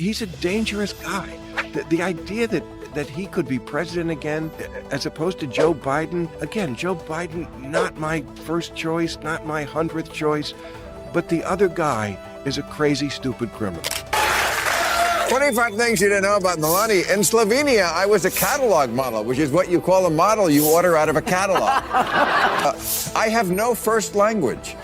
he's a dangerous guy. The idea that he could be president again, as opposed to Joe Biden. Again, Joe Biden, not my first choice, not my 100th choice, but the other guy is a crazy, stupid criminal. 25 things you didn't know about Melania. In Slovenia, I was a catalog model, which is what you call a model you order out of a catalog. I have no first language.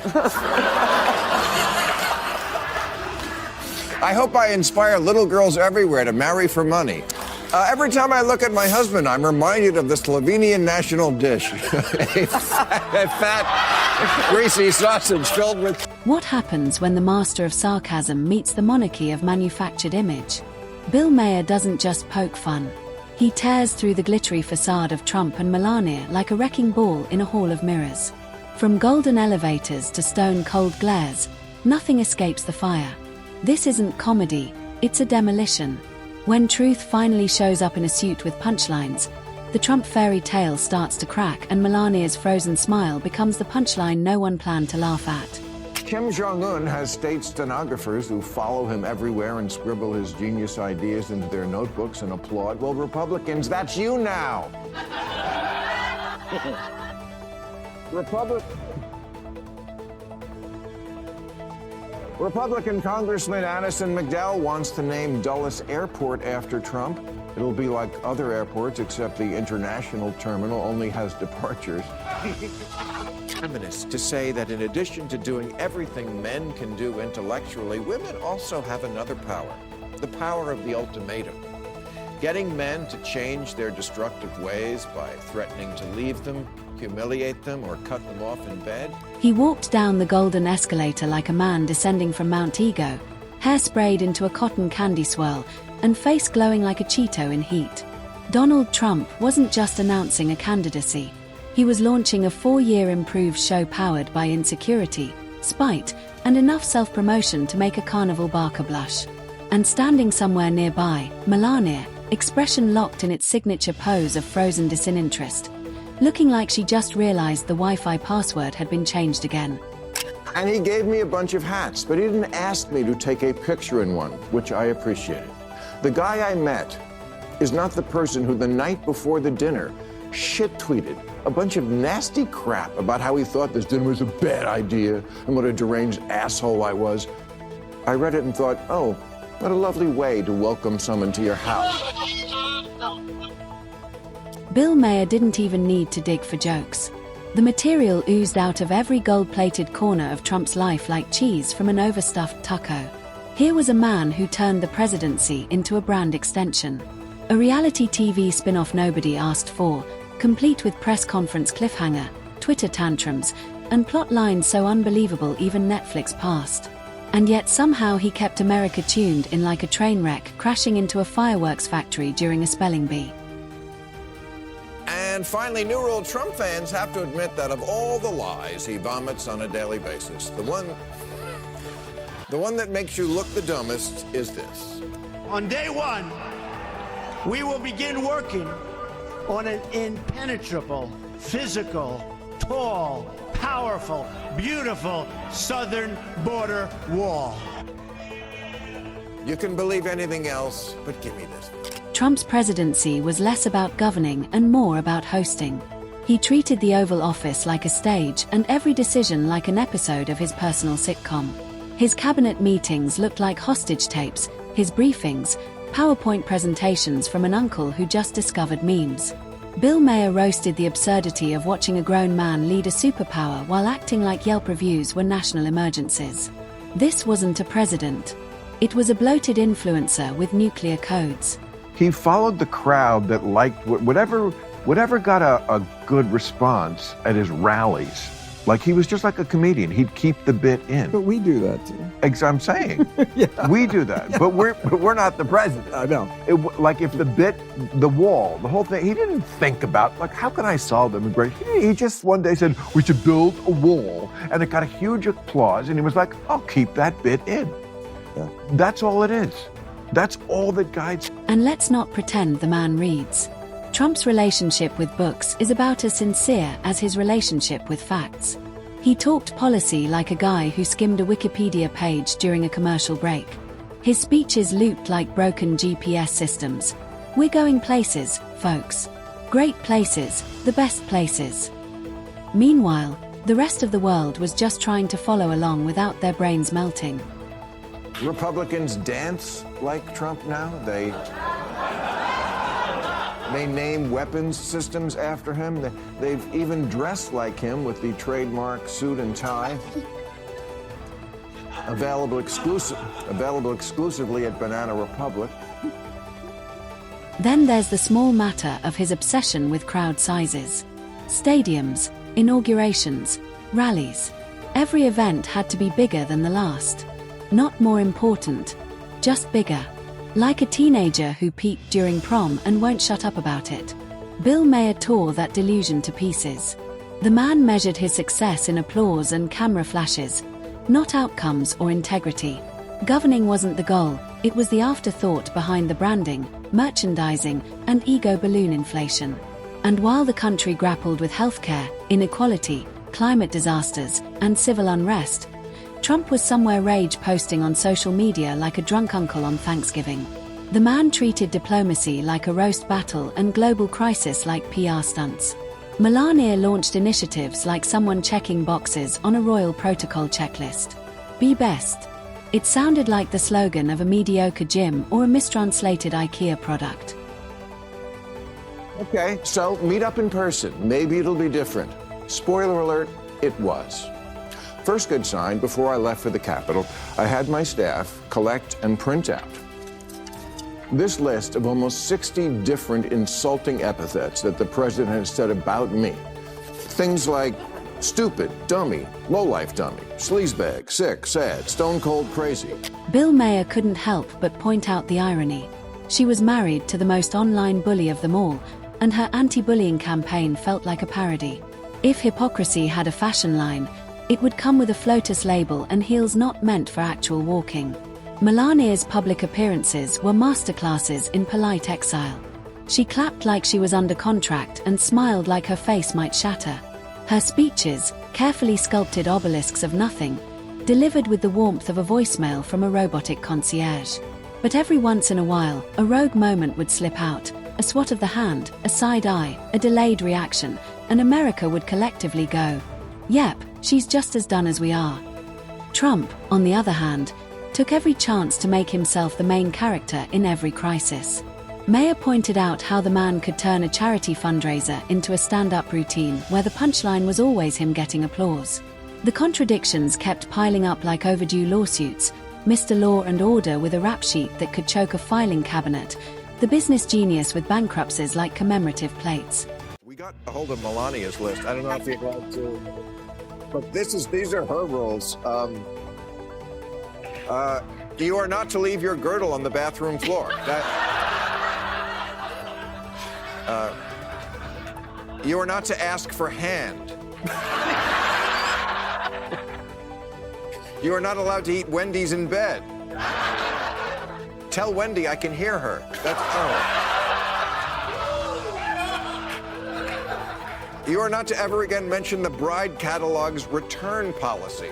I hope I inspire little girls everywhere to marry for money. Every time I look at my husband, I'm reminded of the Slovenian national dish. a fat, greasy sausage filled with... What happens when the master of sarcasm meets the monarchy of manufactured image? Bill Maher doesn't just poke fun. He tears through the glittery facade of Trump and Melania like a wrecking ball in a hall of mirrors. From golden elevators to stone-cold glares, nothing escapes the fire. This isn't comedy, it's a demolition. When truth finally shows up in a suit with punchlines, the Trump fairy tale starts to crack and Melania's frozen smile becomes the punchline no one planned to laugh at. Kim Jong-un has state stenographers who follow him everywhere and scribble his genius ideas into their notebooks and applaud. Well, Republicans, that's you now. Republican Congressman Addison McDowell wants to name Dulles Airport after Trump. It'll be like other airports, except the international terminal only has departures. Feminists to say that in addition to doing everything men can do intellectually, women also have another power, the power of the ultimatum. Getting men to change their destructive ways by threatening to leave them, humiliate them, or cut them off in bed. He walked down the golden escalator like a man descending from Mount Ego, hair sprayed into a cotton candy swirl, and face glowing like a Cheeto in heat. Donald Trump wasn't just announcing a candidacy. He was launching a 4-year improved show powered by insecurity, spite, and enough self-promotion to make a carnival barker blush. And standing somewhere nearby, Melania, expression locked in its signature pose of frozen disinterest, looking like she just realized the Wi-Fi password had been changed again. And he gave me a bunch of hats, but he didn't ask me to take a picture in one, which I appreciated. The guy I met is not the person who the night before the dinner shit-tweeted a bunch of nasty crap about how he thought this dinner was a bad idea and what a deranged asshole I was. I read it and thought, oh, what a lovely way to welcome someone to your house. Bill Maher didn't even need to dig for jokes. The material oozed out of every gold-plated corner of Trump's life like cheese from an overstuffed taco. Here was a man who turned the presidency into a brand extension. A reality TV spin-off nobody asked for, complete with press conference cliffhanger, Twitter tantrums, and plot lines so unbelievable even Netflix passed. And yet somehow he kept America tuned in like a train wreck crashing into a fireworks factory during a spelling bee. And finally, New World Trump fans have to admit that of all the lies he vomits on a daily basis, the one that makes you look the dumbest is this. On day one, we will begin working on an impenetrable, physical, tall, powerful, beautiful southern border wall. You can believe anything else, but give me this. Trump's presidency was less about governing and more about hosting. He treated the Oval Office like a stage and every decision like an episode of his personal sitcom. His cabinet meetings looked like hostage tapes, his briefings, PowerPoint presentations from an uncle who just discovered memes. Bill Maher roasted the absurdity of watching a grown man lead a superpower while acting like Yelp reviews were national emergencies. This wasn't a president. It was a bloated influencer with nuclear codes. He followed the crowd that liked whatever got a good response at his rallies. Like he was just like a comedian. He'd keep the bit in. But we do that too. I'm saying, Yeah. we do that. Yeah. But we're not the president. I know. Like if the bit, the wall, the whole thing, he didn't think about, like, how can I solve them? He just one day said, we should build a wall. And it got a huge applause. And he was like, I'll keep that bit in. Yeah. That's all it is. That's all that guides. And let's not pretend the man reads. Trump's relationship with books is about as sincere as his relationship with facts. He talked policy like a guy who skimmed a Wikipedia page during a commercial break. His speeches looped like broken GPS systems. We're going places, folks. Great places, the best places. Meanwhile, the rest of the world was just trying to follow along without their brains melting. Republicans dance like Trump now. They name weapons systems after him. They've even dressed like him with the trademark suit and tie. Available exclusively at Banana Republic. Then there's the small matter of his obsession with crowd sizes. Stadiums, inaugurations, rallies. Every event had to be bigger than the last. Not more important, just bigger. Like a teenager who peaked during prom and won't shut up about it. Bill Maher tore that delusion to pieces. The man measured his success in applause and camera flashes, not outcomes or integrity. Governing wasn't the goal, it was the afterthought behind the branding, merchandising, and ego balloon inflation. And while the country grappled with healthcare, inequality, climate disasters, and civil unrest, Trump was somewhere rage posting on social media like a drunk uncle on Thanksgiving. The man treated diplomacy like a roast battle and global crisis like PR stunts. Melania launched initiatives like someone checking boxes on a royal protocol checklist. Be best. It sounded like the slogan of a mediocre gym or a mistranslated IKEA product. Okay, so meet up in person. Maybe it'll be different. Spoiler alert, it was. First good sign, before I left for the Capitol, I had my staff collect and print out this list of almost 60 different insulting epithets that the president has said about me. Things like stupid, dummy, lowlife dummy, sleazebag, sick, sad, stone cold crazy. Bill Maher couldn't help but point out the irony. She was married to the most online bully of them all, and her anti-bullying campaign felt like a parody. If hypocrisy had a fashion line, it would come with a Flotus label and heels not meant for actual walking. Melania's public appearances were masterclasses in polite exile. She clapped like she was under contract and smiled like her face might shatter. Her speeches, carefully sculpted obelisks of nothing, delivered with the warmth of a voicemail from a robotic concierge. But every once in a while, a rogue moment would slip out, a swat of the hand, a side eye, a delayed reaction, and America would collectively go, "Yep, she's just as done as we are." Trump, on the other hand, took every chance to make himself the main character in every crisis. Maher pointed out how the man could turn a charity fundraiser into a stand-up routine where the punchline was always him getting applause. The contradictions kept piling up like overdue lawsuits, Mr. Law and Order with a rap sheet that could choke a filing cabinet, the business genius with bankruptcies like commemorative plates. We got a hold of Melania's list. I don't know if you'd like to, but these are her rules. You are not to leave your girdle on the bathroom floor. You are not to ask for hand. You are not allowed to eat Wendy's in bed. Tell Wendy I can hear her. You are not to ever again mention the bride catalog's return policy.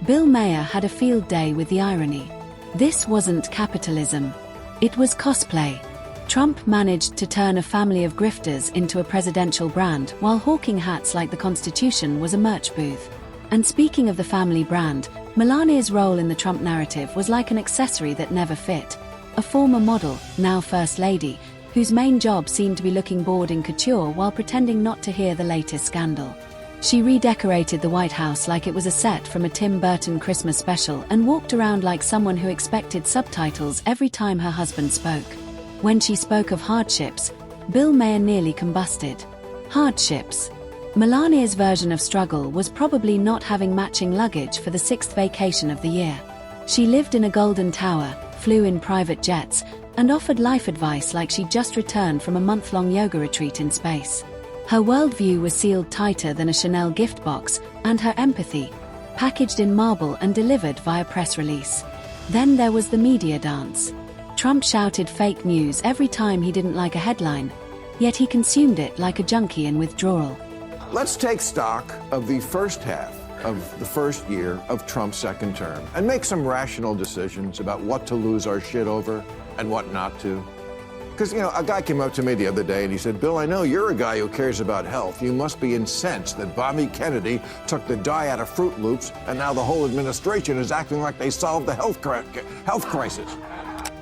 Bill Maher had a field day with the irony. This wasn't capitalism. It was cosplay. Trump managed to turn a family of grifters into a presidential brand while hawking hats like the Constitution was a merch booth. And speaking of the family brand, Melania's role in the Trump narrative was like an accessory that never fit. A former model, now First Lady, whose main job seemed to be looking bored in couture while pretending not to hear the latest scandal. She redecorated the White House like it was a set from a Tim Burton Christmas special and walked around like someone who expected subtitles every time her husband spoke. When she spoke of hardships, Bill Maher nearly combusted. Hardships. Melania's version of struggle was probably not having matching luggage for the 6th vacation of the year. She lived in a golden tower, flew in private jets, and offered life advice like she'd just returned from a month-long yoga retreat in space. Her worldview was sealed tighter than a Chanel gift box, and her empathy, packaged in marble and delivered via press release. Then there was the media dance. Trump shouted fake news every time he didn't like a headline, yet he consumed it like a junkie in withdrawal. Let's take stock of the first half of the first year of Trump's second term and make some rational decisions about what to lose our shit over and what not to. Because, you know, a guy came up to me the other day and he said, Bill, I know you're a guy who cares about health. You must be incensed that Bobby Kennedy took the dye out of Fruit Loops and now the whole administration is acting like they solved the health crisis.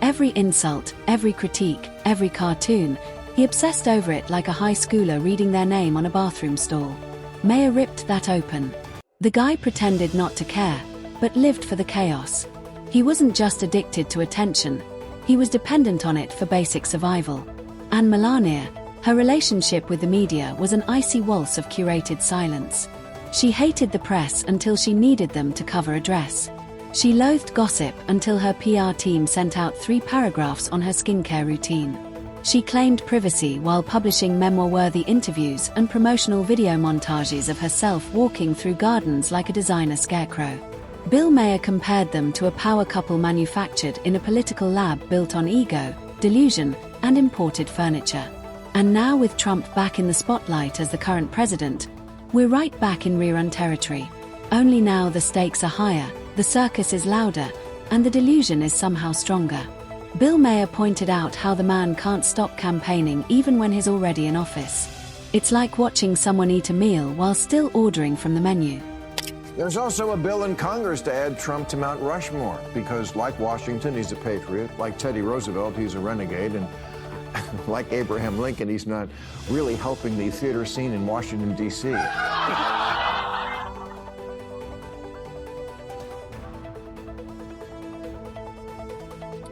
Every insult, every critique, every cartoon, he obsessed over it like a high schooler reading their name on a bathroom stall. Maher ripped that open. The guy pretended not to care, but lived for the chaos. He wasn't just addicted to attention, he was dependent on it for basic survival. And Melania, her relationship with the media was an icy waltz of curated silence. She hated the press until she needed them to cover a dress. She loathed gossip until her PR team sent out 3 paragraphs on her skincare routine. She claimed privacy while publishing memoir-worthy interviews and promotional video montages of herself walking through gardens like a designer scarecrow. Bill Maher compared them to a power couple manufactured in a political lab built on ego, delusion, and imported furniture. And now with Trump back in the spotlight as the current president, we're right back in rerun territory. Only now the stakes are higher, the circus is louder, and the delusion is somehow stronger. Bill Maher pointed out how the man can't stop campaigning even when he's already in office. It's like watching someone eat a meal while still ordering from the menu. There's also a bill in Congress to add Trump to Mount Rushmore because, like Washington, he's a patriot. Like Teddy Roosevelt, he's a renegade. And like Abraham Lincoln, he's not really helping the theater scene in Washington, D.C.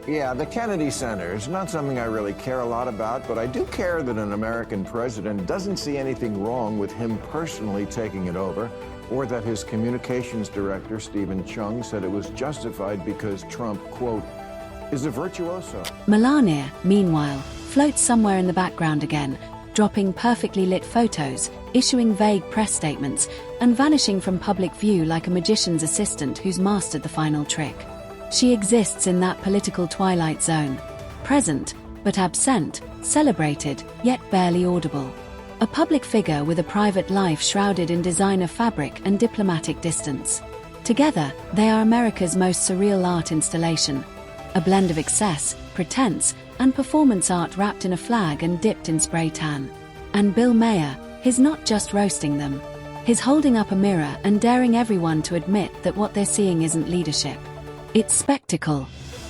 Yeah, the Kennedy Center is not something I really care a lot about, but I do care that an American president doesn't see anything wrong with him personally taking it over, or that his communications director, Stephen Chung, said it was justified because Trump, quote, is a virtuoso. Melania, meanwhile, floats somewhere in the background again, dropping perfectly lit photos, issuing vague press statements, and vanishing from public view like a magician's assistant who's mastered the final trick. She exists in that political twilight zone, present, but absent, celebrated, yet barely audible. A public figure with a private life shrouded in designer fabric and diplomatic distance. Together, they are America's most surreal art installation, a blend of excess, pretense, and performance art wrapped in a flag and dipped in spray tan. And Bill Maher, he's not just roasting them. He's holding up a mirror and daring everyone to admit that what they're seeing isn't leadership. It's spectacle.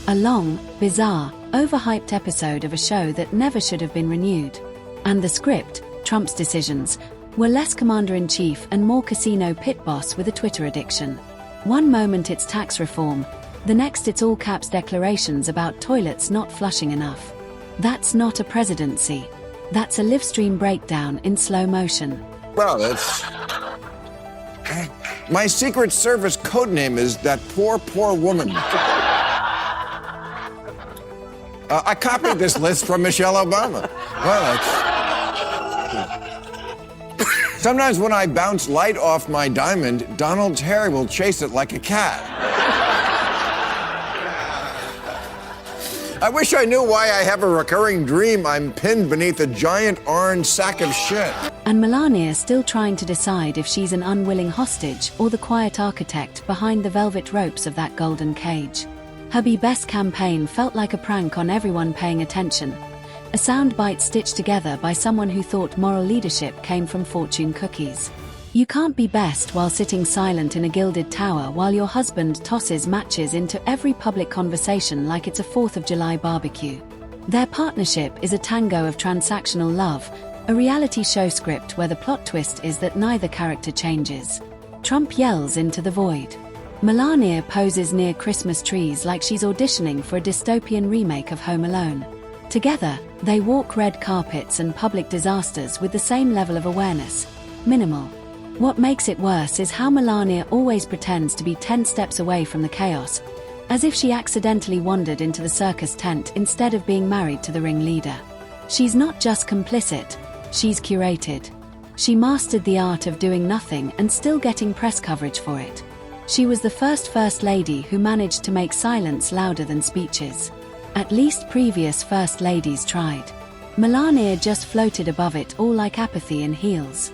A long, bizarre, overhyped episode of a show that never should have been renewed. And the script, Trump's decisions, were less commander-in-chief and more casino pit boss with a Twitter addiction. One moment it's tax reform, the next it's all-caps declarations about toilets not flushing enough. That's not a presidency. That's a live-stream breakdown in slow motion. Well, that's... My Secret Service codename is that poor, poor woman. I copied this list from Michelle Obama. Well, sometimes when I bounce light off my diamond, Donald's hair will chase it like a cat. I wish I knew why I have a recurring dream I'm pinned beneath a giant orange sack of shit. And Melania is still trying to decide if she's an unwilling hostage or the quiet architect behind the velvet ropes of that golden cage. Her Be Best campaign felt like a prank on everyone paying attention. A soundbite stitched together by someone who thought moral leadership came from fortune cookies. You can't be best while sitting silent in a gilded tower while your husband tosses matches into every public conversation like it's a 4th of July barbecue. Their partnership is a tango of transactional love, a reality show script where the plot twist is that neither character changes. Trump yells into the void. Melania poses near Christmas trees like she's auditioning for a dystopian remake of Home Alone. Together, they walk red carpets and public disasters with the same level of awareness. Minimal. What makes it worse is how Melania always pretends to be 10 steps away from the chaos, as if she accidentally wandered into the circus tent instead of being married to the ringleader. She's not just complicit, she's curated. She mastered the art of doing nothing and still getting press coverage for it. She was the first lady who managed to make silence louder than speeches. At least previous first ladies tried. Melania just floated above it all like apathy in heels.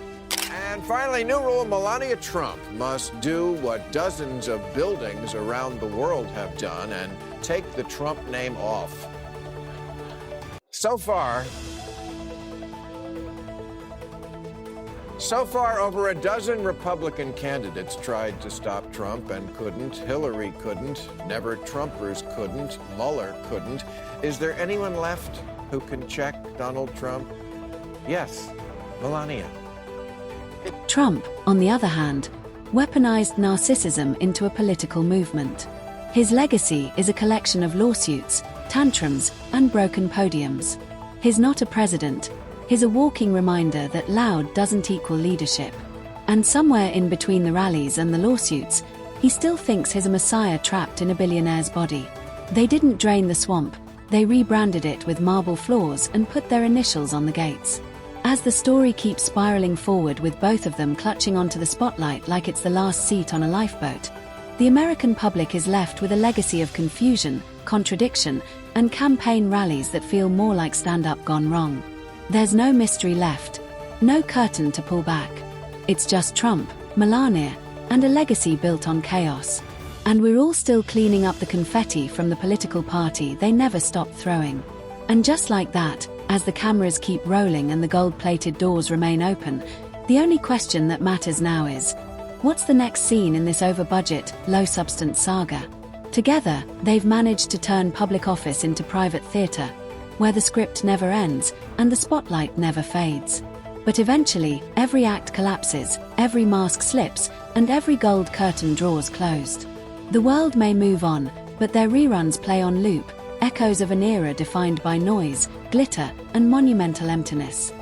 And And finally, new rule, Melania Trump must do what dozens of buildings around the world have done and take the Trump name off. So far, over a dozen Republican candidates tried to stop Trump and couldn't. Hillary couldn't. Never Trumpers couldn't. Mueller couldn't. Is there anyone left who can check Donald Trump? Yes, Melania. Trump, on the other hand, weaponized narcissism into a political movement. His legacy is a collection of lawsuits, tantrums, and broken podiums. He's not a president. He's a walking reminder that loud doesn't equal leadership. And somewhere in between the rallies and the lawsuits, he still thinks he's a messiah trapped in a billionaire's body. They didn't drain the swamp. They rebranded it with marble floors and put their initials on the gates. As the story keeps spiraling forward with both of them clutching onto the spotlight like it's the last seat on a lifeboat, the American public is left with a legacy of confusion, contradiction, and campaign rallies that feel more like stand-up gone wrong. There's no mystery left, no curtain to pull back. It's just Trump, Melania, and a legacy built on chaos. And we're all still cleaning up the confetti from the political party they never stopped throwing. And just like that, as the cameras keep rolling and the gold-plated doors remain open, the only question that matters now is, what's the next scene in this over-budget, low-substance saga? Together, they've managed to turn public office into private theater, where the script never ends and the spotlight never fades. But eventually, every act collapses, every mask slips, and every gold curtain draws closed. The world may move on, but their reruns play on loop, echoes of an era defined by noise, glitter, and monumental emptiness.